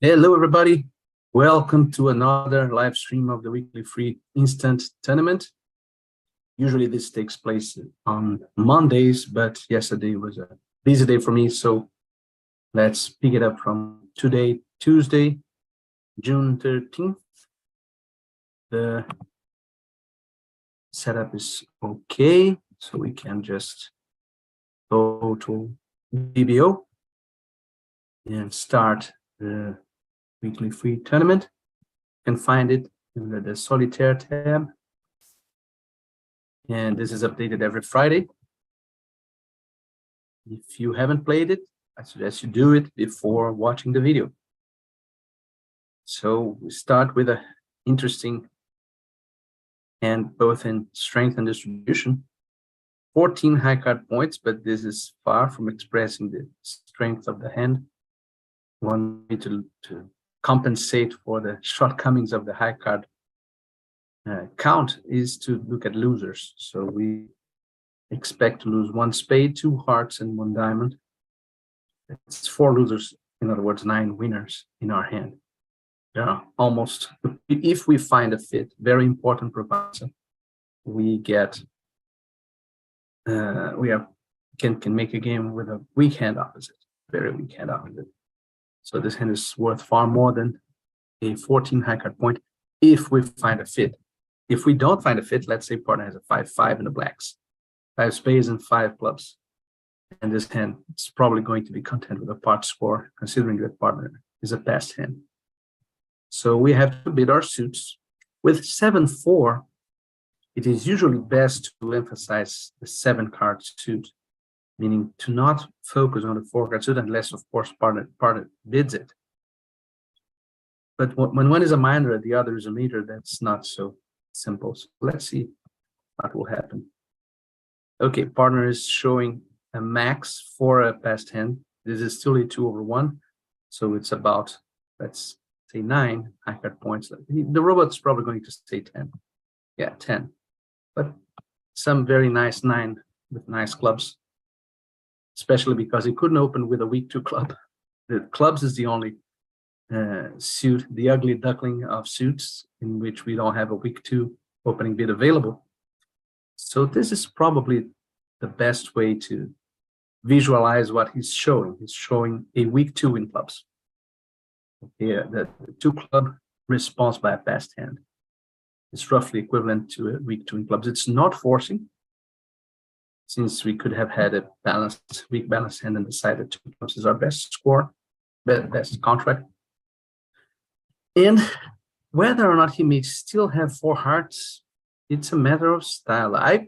Hello, everybody. Welcome to another live stream of the weekly free instant tournament. Usually this takes place on Mondays, but yesterday was a busy day for me. So let's pick it up from today, Tuesday, June 13th. The setup is okay. So we can just go to BBO and start the weekly free tournament. You can find it under the Solitaire tab. And this is updated every Friday. If you haven't played it, I suggest you do it before watching the video. So we start with an interesting hand, both in strength and distribution. 14 high card points, but this is far from expressing the strength of the hand. One way to compensate for the shortcomings of the high card count is to look at losers. So we expect to lose one spade, two hearts, and one diamond. It's 4 losers, in other words, 9 winners in our hand. Yeah, almost. If we find a fit, very important proposal, we get can make a game with a weak hand opposite, very weak hand opposite. So this hand is worth far more than a 14 high card point if we find a fit. If we don't find a fit, let's say partner has a 5-5 in the blacks, 5 spades and 5 clubs, and this hand is probably going to be content with a pot score, considering that partner is a passed hand. So we have to bid our suits. With 7-4, it is usually best to emphasize the 7 card suit, meaning to not focus on the 4 card suit unless, of course, partner bids it. But when one is a minor and the other is a major, that's not so simple. So let's see what will happen. Okay, partner is showing a max for a passed hand. This is still a 2/1, so it's about, let's say, 9 high card points. The robot's probably going to say 10. Yeah, 10. But some very nice 9 with nice clubs, especially because he couldn't open with a weak 2 club. The clubs is the only suit, the ugly duckling of suits, in which we don't have a weak 2 opening bid available. So this is probably the best way to visualize what he's showing. He's showing a weak 2 in clubs. Yeah, the 2 club response by a passed hand is roughly equivalent to a weak 2 in clubs. It's not forcing, since we could have had a balanced, weak balanced hand and decided 2 clubs is our best score, best contract. And whether or not he may still have 4 hearts, it's a matter of style. I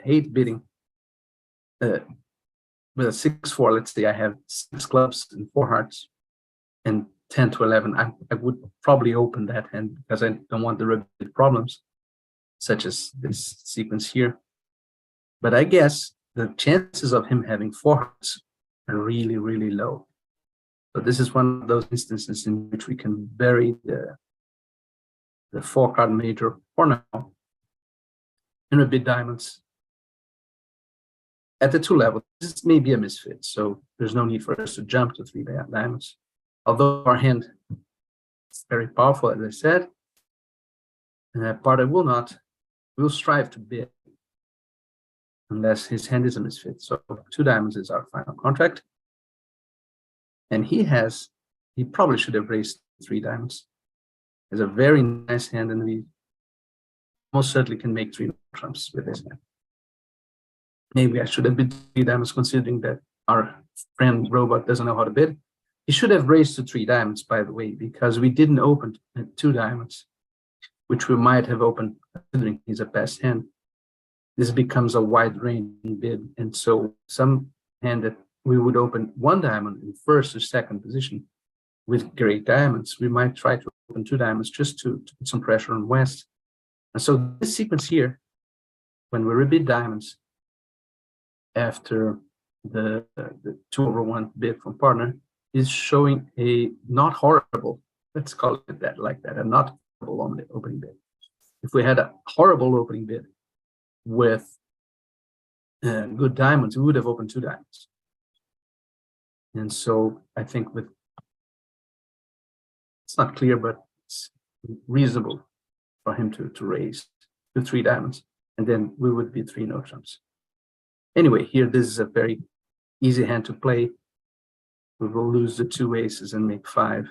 hate bidding with a 6-4. Let's say I have 6 clubs and 4 hearts and 10 to 11. I would probably open that hand because I don't want the repeated problems, such as this sequence here. But I guess the chances of him having 4 hearts are really, really low. So this is one of those instances in which we can bury the 4 card major for now and a bid diamonds. At the 2 level, this may be a misfit, so there's no need for us to jump to 3 diamonds. Although our hand is very powerful, as I said, partner will strive to bid unless his hand is a misfit. So 2 diamonds is our final contract. And he probably should have raised 3 diamonds. It's a very nice hand, and we most certainly can make 3 trumps with this hand. Maybe I should have bid 3 diamonds, considering that our friend robot doesn't know how to bid. He should have raised to 3 diamonds, by the way, because we didn't open 2 diamonds, which we might have opened considering he's a passed hand. This becomes a wide-ranging bid, and so some hand that we would open 1 diamond in first or second position with great diamonds, we might try to open 2 diamonds just to put some pressure on West. And so this sequence here, when we rebid diamonds after the 2/1 bid from partner, is showing a not horrible, let's call it that, like that, a not horrible opening bid. If we had a horrible opening bid with good diamonds, we would have opened 2 diamonds. And so I think with It's not clear, but it's reasonable for him to raise to 3 diamonds, and then we would be 3 no trumps. Anyway, here this is a very easy hand to play. We will lose the 2 aces and make 5.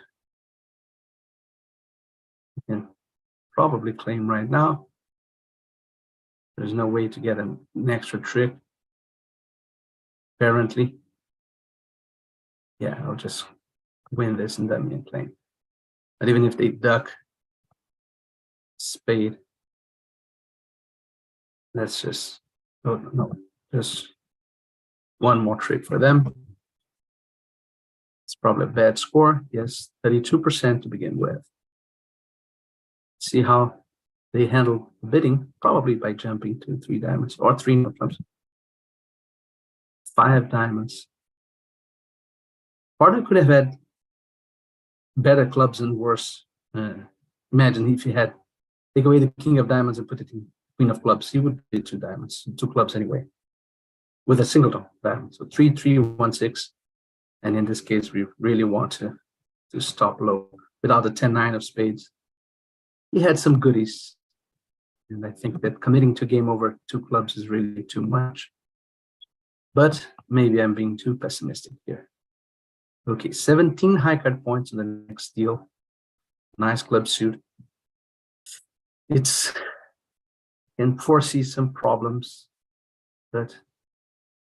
We can probably claim right now. There's no way to get an extra trick, apparently. Yeah, I'll just win this and dummy and claim. But even if they duck spade, let's just, oh no, just one more trick for them. It's probably a bad score. Yes, 32% to begin with. See how they handle bidding, probably by jumping to 3 diamonds or 3 no trumps. 5 diamonds. Partner could have had better clubs and worse. Imagine if he had take away the king of diamonds and put it in queen of clubs, he would bid 2 diamonds, 2 clubs anyway, with a single diamond. So 3, 3, 1, 6. And in this case, we really want to stop low without the 10-9 of spades. He had some goodies. And I think that committing to game over 2 clubs is really too much. But maybe I'm being too pessimistic here. Okay, 17 high card points in the next deal. Nice club suit. It's can foresee some problems, but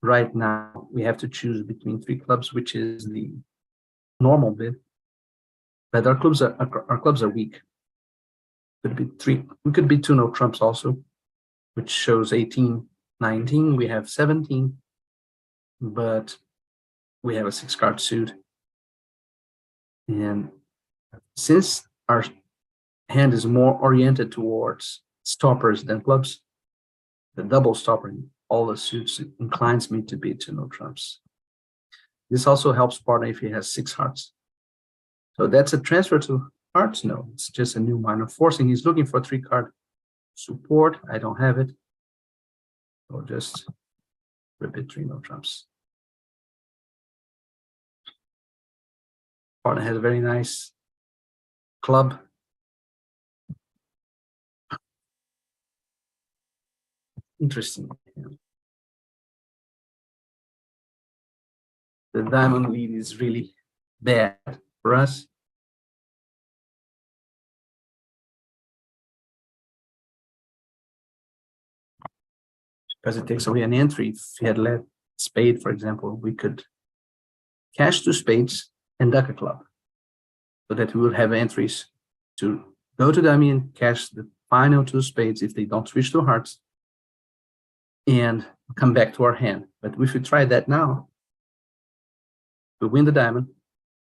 right now we have to choose between 3 clubs, which is the normal bid. But our clubs are weak. Could be 3. We could be 2 no trumps also, which shows 18, 19. We have 17, but we have a 6 card suit. And since our hand is more oriented towards stoppers than clubs, the double stopper in all the suits inclines me to be 2 no trumps. This also helps partner if he has 6 hearts. So that's a transfer to hearts? No, it's just a new minor forcing. He's looking for 3 card support. I don't have it. So just repeat 3 no trumps. Partner has a very nice club. Interesting. The diamond lead is really bad for us. Because it takes away an entry. If he had led spade, for example, we could cash 2 spades and duck a club, so that we would have entries to go to dummy and cash the final 2 spades if they don't switch to hearts and come back to our hand. But if we try that now, we win the diamond,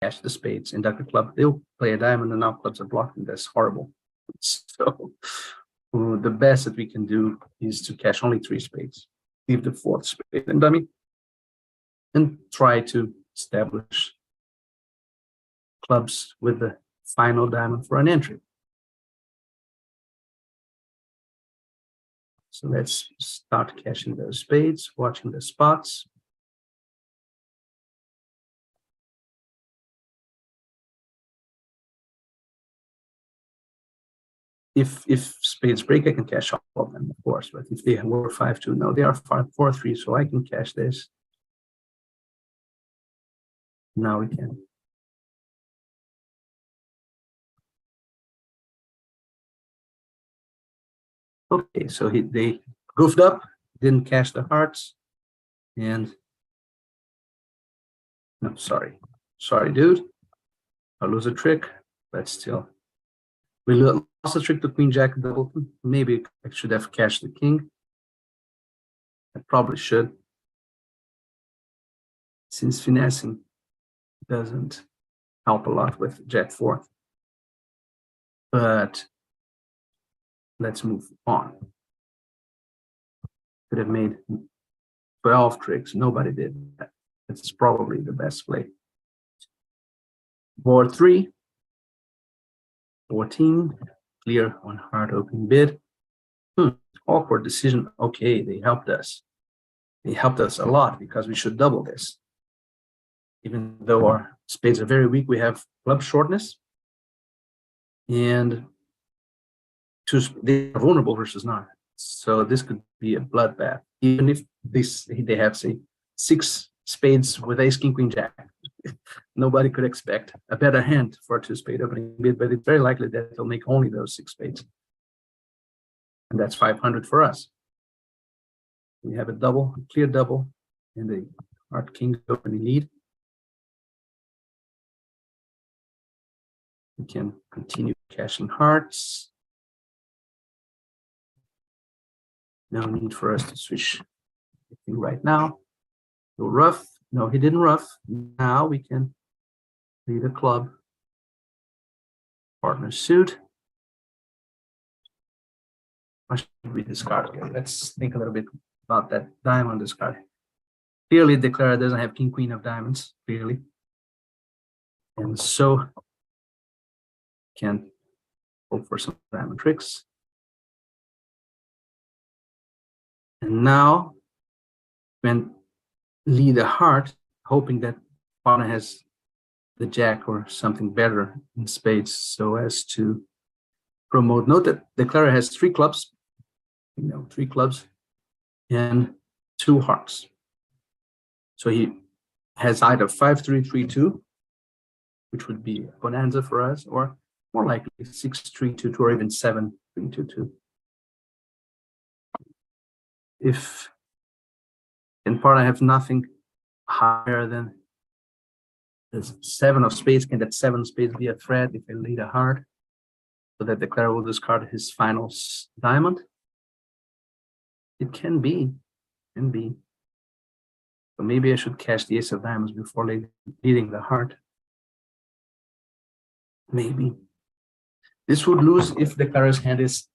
cash the spades, and duck a club. They'll play a diamond, and now clubs are blocking. That's horrible. So the best that we can do is to cash only 3 spades, leave the 4th spade in dummy, and try to establish clubs with the final diamond for an entry. So let's start cashing those spades, watching the spots. If spades break, I can cash all of them, of course. But if they were 5-2, no, they are 4-3, so I can cash this. Now we can. Okay, so they goofed up, didn't cash the hearts, and no, sorry, dude. I lose a trick, but still, we lost a trick to Queen Jack double. Maybe I should have cashed the king. I probably should, since finessing doesn't help a lot with Jack 4. But let's move on. Could have made 12 tricks. Nobody did that. It's probably the best play. Board 3, 14, clear on hard opening bid. Awkward decision. Okay, they helped us. They helped us a lot because we should double this. Even though our spades are very weak, we have club shortness. and they're vulnerable versus not. So this could be a bloodbath, even if they have, say, 6 spades with ace, king, queen, jack. Nobody could expect a better hand for a 2-spade opening bid, but it's very likely that they'll make only those 6 spades. And that's 500 for us. We have a double, a clear double, and the heart king opening lead. We can continue cashing hearts. No need for us to switch anything right now. Go rough. No, he didn't rough. Now we can lead a club. Partner suit. What should we discard here? Let's think a little bit about that diamond discard. Clearly, declare doesn't have king, queen of diamonds, clearly. And so can hope for some diamond tricks. And now, when lead a heart, hoping that partner has the jack or something better in spades, so as to promote. Note that declarer has 3 clubs, 3 clubs and 2 hearts. So he has either 5-3-3-2, which would be a bonanza for us, or more likely 6-3-2-2, or even 7-3-2-2. If in part I have nothing higher than the 7 of spades, can that 7 of spades be a threat if I lead a heart, so that the declarer will discard his final diamond? It can be, So maybe I should cash the ace of diamonds before leading the heart. Maybe. This would lose if the declarer's hand is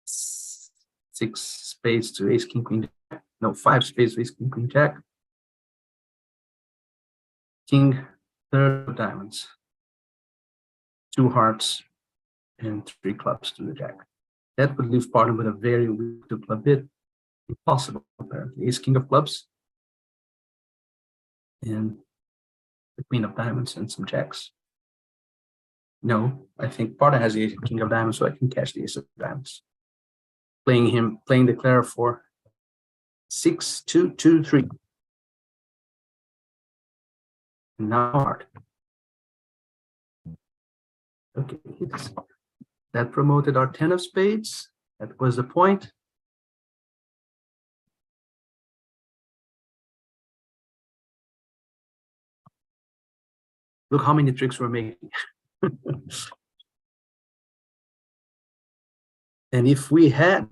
6 spades to ace, king, queen, jack. No, 5 spades to ace, king, queen, jack. King, 3rd of diamonds. 2 hearts and 3 clubs to the jack. That would leave partner with a very weak 2-club bid. Impossible, apparently. Ace, king of clubs. And the queen of diamonds and some jacks. No, I think partner has the ace, king of diamonds, so I can cash the ace of diamonds. Playing declare for 6-2-2-3. Now hard. Okay, that promoted our 10 of spades. That was the point. Look how many tricks we're making. And if we had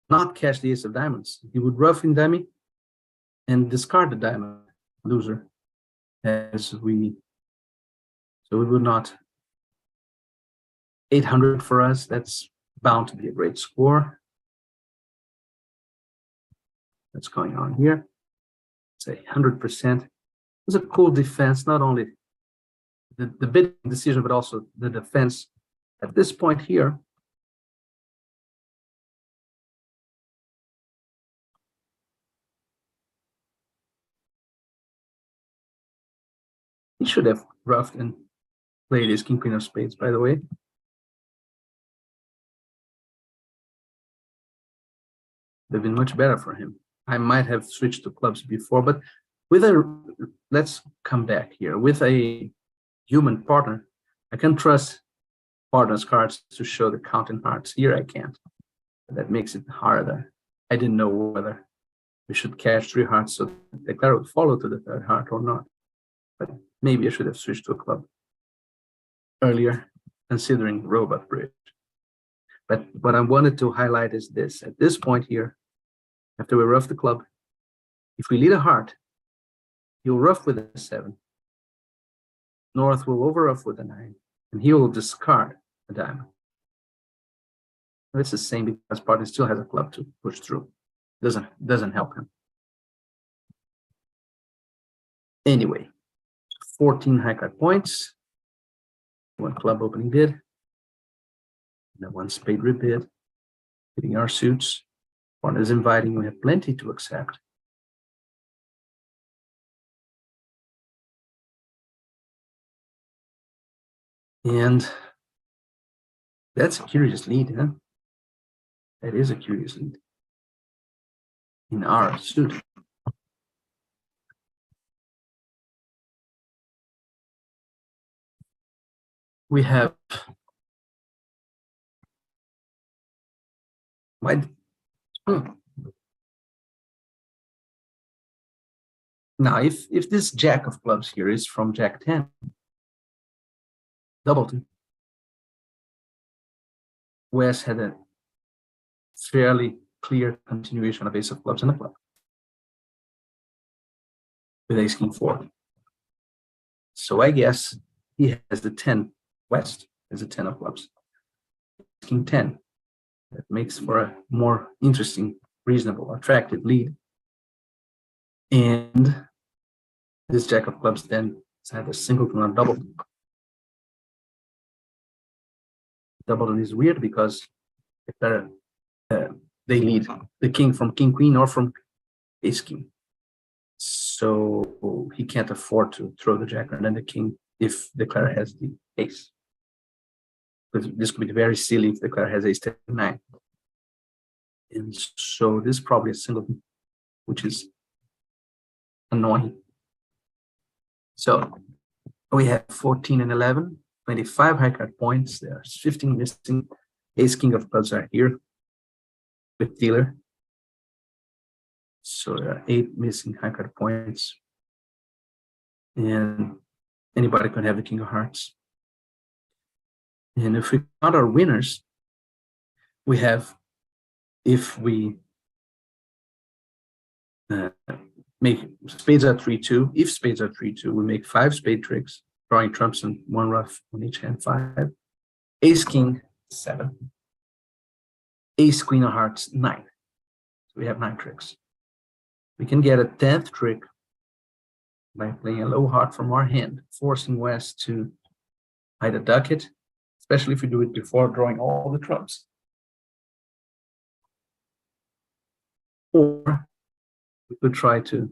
not cashed the ace of diamonds, he would rough in dummy and discard the diamond loser, so we would not. 800 for us, that's bound to be a great score. What's going on here? It's 100%. It was a cool defense, not only the bidding decision, but also the defense at this point here. He should have roughed and played his king, queen of spades, by the way. They've been much better for him. I might have switched to clubs before, but let's come back here. With a human partner, I can trust partner's cards to show the counting hearts. Here I can't. That makes it harder. I didn't know whether we should cash 3 hearts so the declarer would follow to the 3rd heart or not. But maybe I should have switched to a club earlier, considering robot bridge. But what I wanted to highlight is this. At this point here, after we rough the club, if we lead a heart, he'll rough with a 7. North will over rough with a 9, and he will discard a diamond. It's the same because partner still has a club to push through. Doesn't help him. Anyway, 14 high card points, 1 club opening bid, and 1 spade rebid, hitting our suits. Partner is inviting, we have plenty to accept. And That's a curious lead, huh? That is a curious lead in our suit. We have white. Now, if this jack of clubs here is from jack 10, doubleton, West had a fairly clear continuation of ace of clubs and a club with ace king 4. So I guess he has the 10. West has a 10 of clubs. King 10. That makes for a more interesting, reasonable, attractive lead. And this jack of clubs then is either singleton or doubleton. Doubleton is weird because if they lead the king from king queen or from ace king. So he can't afford to throw the jack and then the king if the Declare has the ace. Because this could be very silly if the Declare has ace 10-9. And so this is probably a singleton, which is annoying. So we have 14 and 11, 25 high card points. There's 15 missing. Ace king of clubs are here with dealer. So there are 8 missing high card points. And anybody can have the king of hearts. And if we count our winners, we have, if we make spades are 3-2, if spades are 3-2, we make 5 spade tricks, drawing trumps and 1 rough on each hand, 5. Ace king 7. Ace queen of hearts 9. So we have 9 tricks. We can get a 10th trick by playing a low heart from our hand, forcing West to either duck it, especially if we do it before drawing all the trumps, or we could try to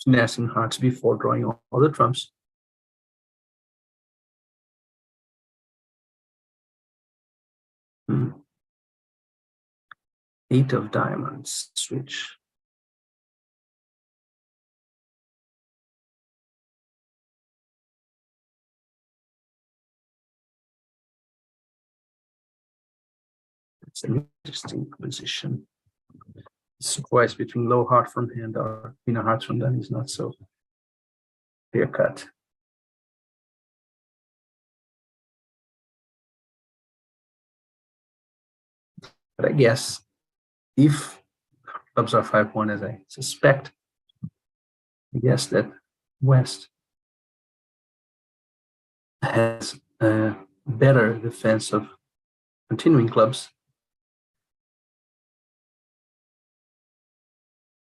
finesse in hearts before drawing all the trumps. Eight of diamonds, switch. It's an interesting position. Twice between low heart from hand or queen of hearts from them is not so clear cut. But I guess if clubs are 5-1, as I suspect, I guess that West has a better defense of continuing clubs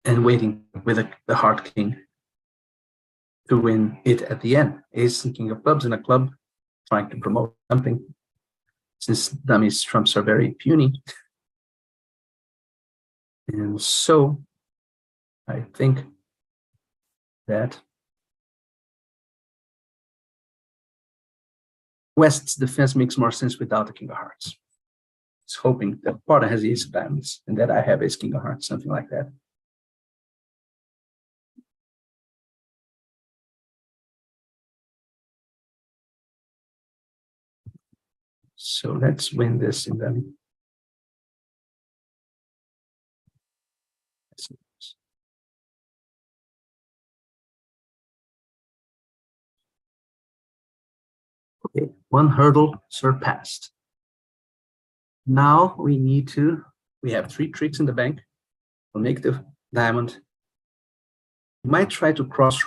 and waiting with the heart king to win it at the end. Ace and king of clubs in a club trying to promote something, since dummies trumps are very puny. And so I think that West's defense makes more sense without the king of hearts. It's hoping that partner has the ace of diamonds and that I have ace king of hearts, something like that. So let's win this in dummy. Okay, 1 hurdle surpassed. Now we have 3 tricks in the bank. We'll make the diamond. We might try to cross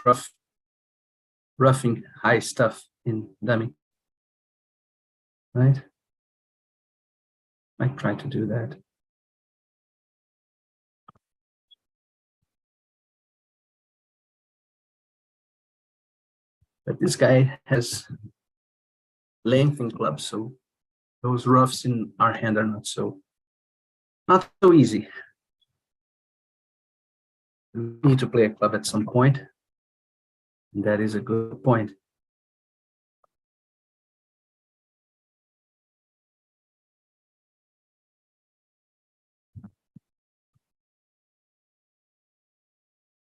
roughing high stuff in dummy. Right? Might try to do that. But this guy has length in clubs, so those roughs in our hand are not so easy. We need to play a club at some point, and that is a good point.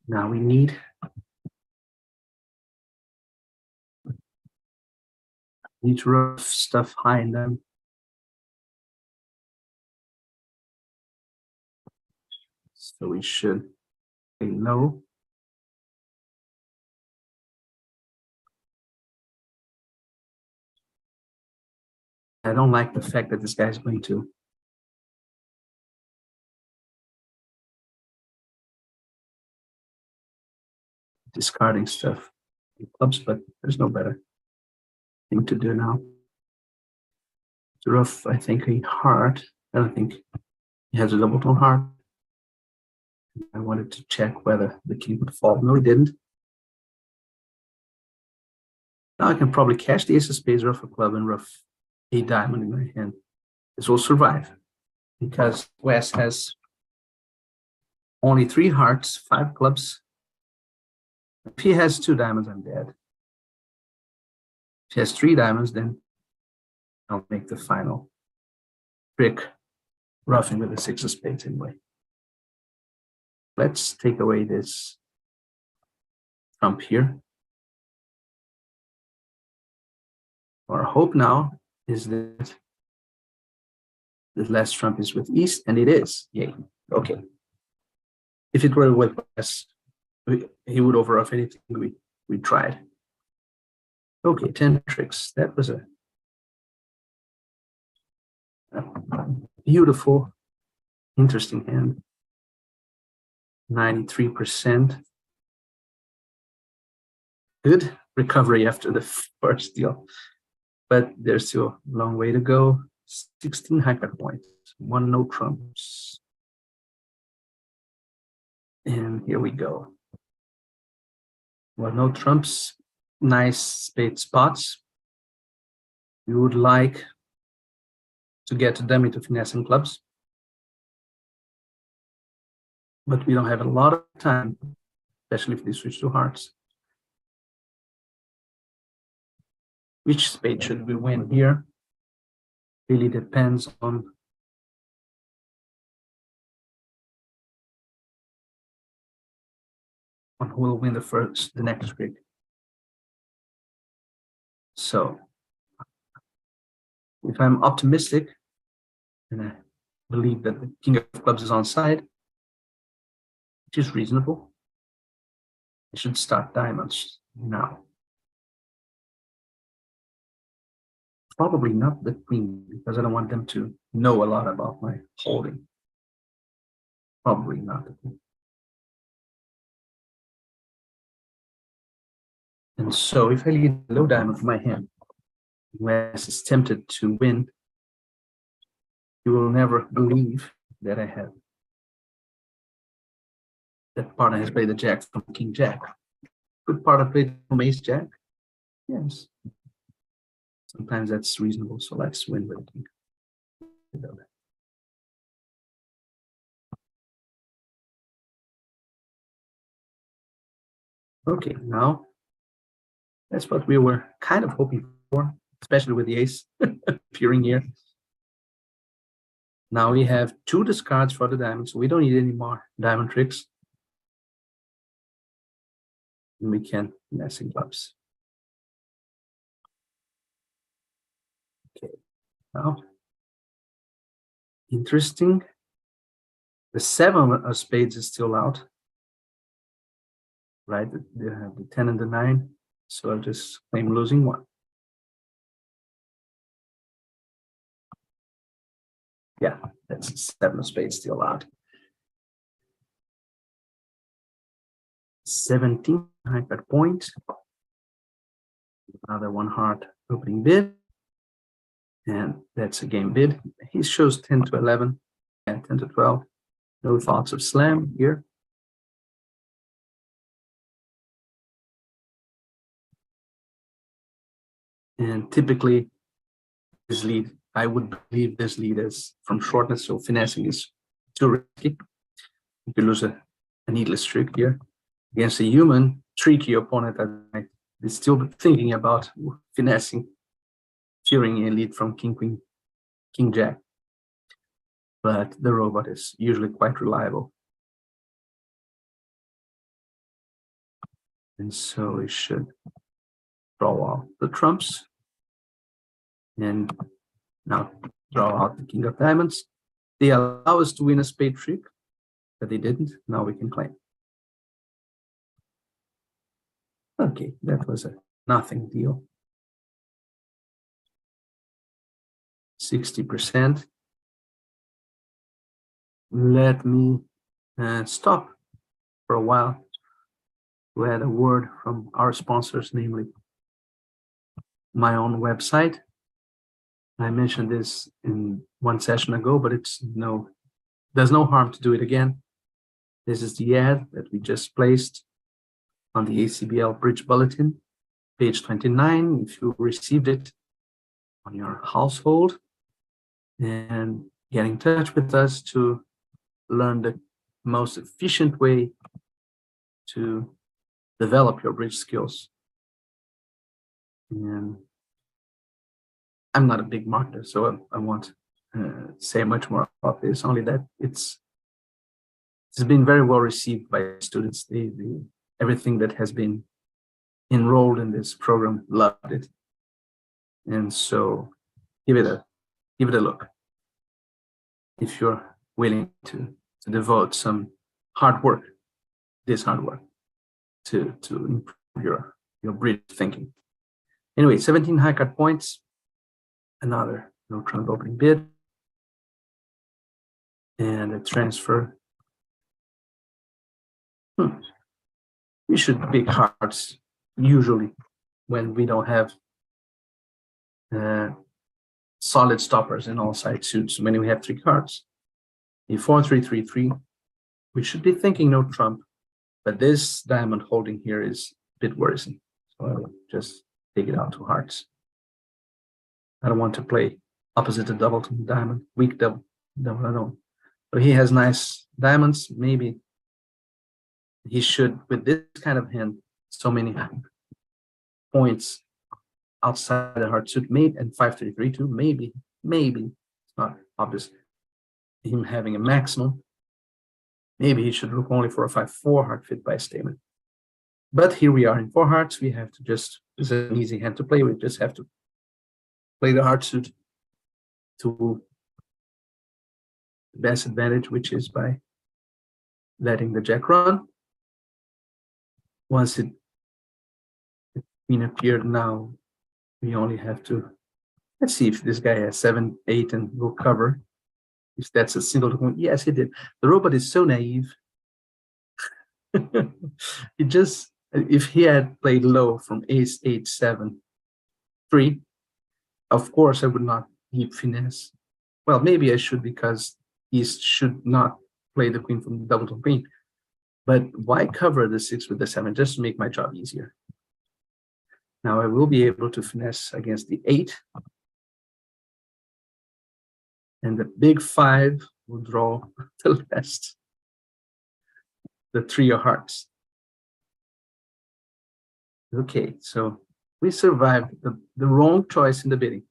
Now we need rough stuff high in them. So we should say no. I don't like the fact that this guy's going to discarding stuff in clubs, but there's no better thing to do now. To rough, I think, a heart. I don't think he has a double tone heart. I wanted to check whether the king would fall. No, he didn't. Now I can probably cash the ace of spades, rough a club, and rough a diamond in my hand. This will survive because West has only 3 hearts, 5 clubs. If he has 2 diamonds, I'm dead. If he has 3 diamonds, then I'll make the final trick, roughing with the 6 of spades anyway. Let's take away this trump here. Our hope now is that the last trump is with East, and it is. Yay. Okay. If it were with West, he would overruff anything we tried. Okay, 10 tricks. That was a beautiful, interesting hand. 93%. Good recovery after the first deal, but there's still a long way to go. 16 high card points, 1 no trumps. And here we go. Well, no trumps, nice spade spots. We would like to get them into finessing clubs, but we don't have a lot of time, especially if they switch to hearts. Which spade should we win here? Really depends on who will win the next trick. So if I'm optimistic and I believe that the king of clubs is on side, which is reasonable, I should start diamonds now. Probably not the queen, because I don't want them to know a lot about my holding. Probably not the queen. And so if I leave a low diamond for my hand, West is tempted to win, you will never believe that I have. That partner has played the jack from king jack. Good partner played from ace jack. Yes. Sometimes that's reasonable, so let's win with the king. Okay, now that's what we were kind of hoping for, especially with the ace appearing here. Now we have 2 discards for the diamond, so we don't need any more diamond tricks. And we can finesse in clubs. Okay, now interesting. The 7 of spades is still out, right? The 10 and the 9. So I'll just claim losing 1. Yeah, that's 7 of spades still out. 17 high card point. Another 1 heart opening bid. And that's a game bid. He shows 10 to 11 and 10 to 12. No thoughts of slam here. And typically, this lead, I would believe this lead is from shortness, so finessing is too risky. You could lose a needless trick here. Against a human, tricky opponent that might be still thinking about finessing, fearing a lead from king, queen, king, jack. But the robot is usually quite reliable. And so we should draw out the trumps. And now draw out the king of diamonds. They allow us to win a spade trick, but they didn't. Now we can claim. Okay, that was a nothing deal. 60%. Let me stop for a while to add a word from our sponsors, namely my own website. I mentioned this in one session ago, but there's no harm to do it again. This is the ad that we just placed on the ACBL Bridge Bulletin, page 29, if you received it on your household, and get in touch with us to learn the most efficient way to develop your bridge skills. And I'm not a big marketer, so I won't say much more about this, only that it's been very well received by students. Everything that has been enrolled in this program loved it. And so give it a look if you're willing to devote some hard work to improve your bridge thinking. Anyway, 17 high card points, another no trump opening bid, and a transfer. We should pick hearts usually when we don't have solid stoppers in all side suits. When we have 3 cards, a 4-3-3-3, we should be thinking no trump, but this diamond holding here is a bit worrisome. So I will just take it out to hearts. I don't want to play opposite the doubleton diamond, weak double, I don't. So he has nice diamonds. Maybe he should, with this kind of hand, so many points outside the heart suit, maybe, and 5-3-3-2, maybe it's not obvious him having a maximum. Maybe he should look only for a 5-4 heart fit by statement. But here we are in 4 hearts. We have to just, it's an easy hand to play. We just have to play the heart suit to the best advantage, which is by letting the jack run. Once it queen appeared, now we only have to, let's see if this guy has 7-8 and will cover. If that's a single point, yes, he did. The robot is so naive. He just, if he had played low from ace 8-7-3, of course I would not keep finesse. Well, maybe I should, because he should not play the queen from the doubleton queen. But why cover the 6 with the 7 just to make my job easier? Now I will be able to finesse against the 8. And the big 5 will draw the rest, the 3 of hearts. Okay, so we survived the wrong choice in the bidding.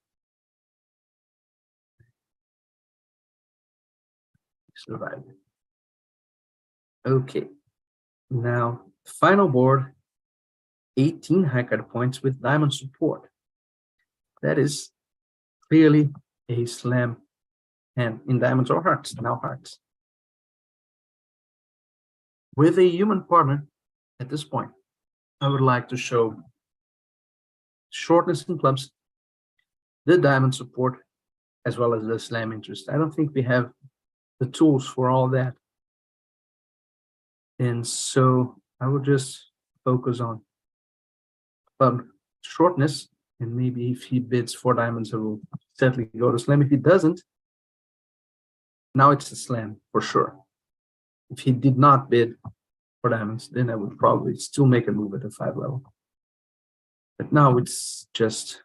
Survived. Okay, now final board, 18 high card points with diamond support. That is clearly a slam hand in diamonds or hearts, now hearts. With a human partner at this point, I would like to show shortness in clubs, the diamond support, as well as the slam interest. I don't think we have the tools for all that. And so I will just focus on club shortness, and maybe if he bids 4 diamonds, I will certainly go to slam. If he doesn't, now it's a slam for sure. If he did not bid 4 diamonds, then I would probably still make a move at the 5 level. But now it's just,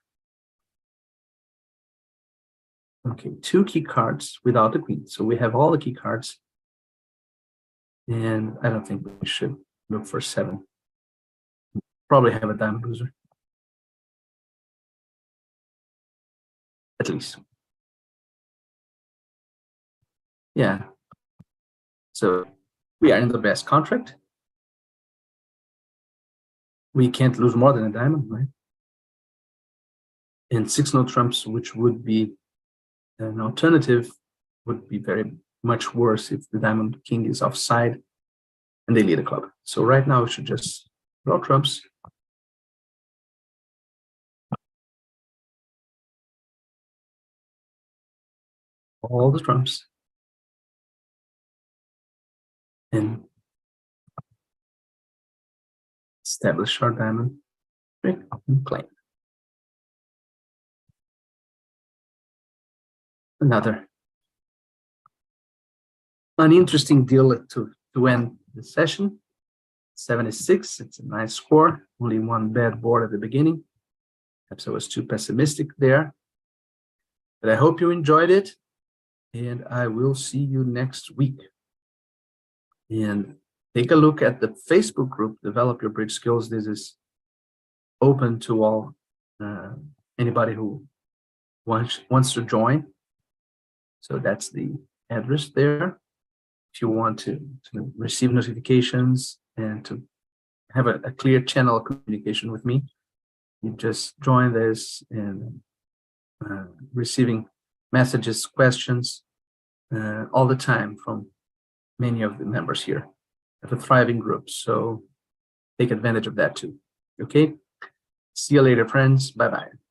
okay, 2 key cards without the queen. So we have all the key cards. And I don't think we should look for 7. Probably have a diamond loser. At least. Yeah. So we are in the best contract. we can't lose more than a diamond, right? And 6 no trumps, which would be an alternative, would be very much worse if the diamond king is offside and they lead a club. So right now we should just draw trumps. All the trumps. And establish our diamond trick and claim. Another uninteresting deal to end the session. 76, it's a nice score. Only one bad board at the beginning. Perhaps I was too pessimistic there. But I hope you enjoyed it. And I will see you next week. And take a look at the Facebook group, Develop Your Bridge Skills. This is open to all, anybody who wants to join. So that's the address there. If you want to receive notifications and to have a clear channel of communication with me, you just join this and receiving messages, questions all the time from many of the members here. Have a thriving group, so take advantage of that too. Okay, see you later, friends. Bye bye.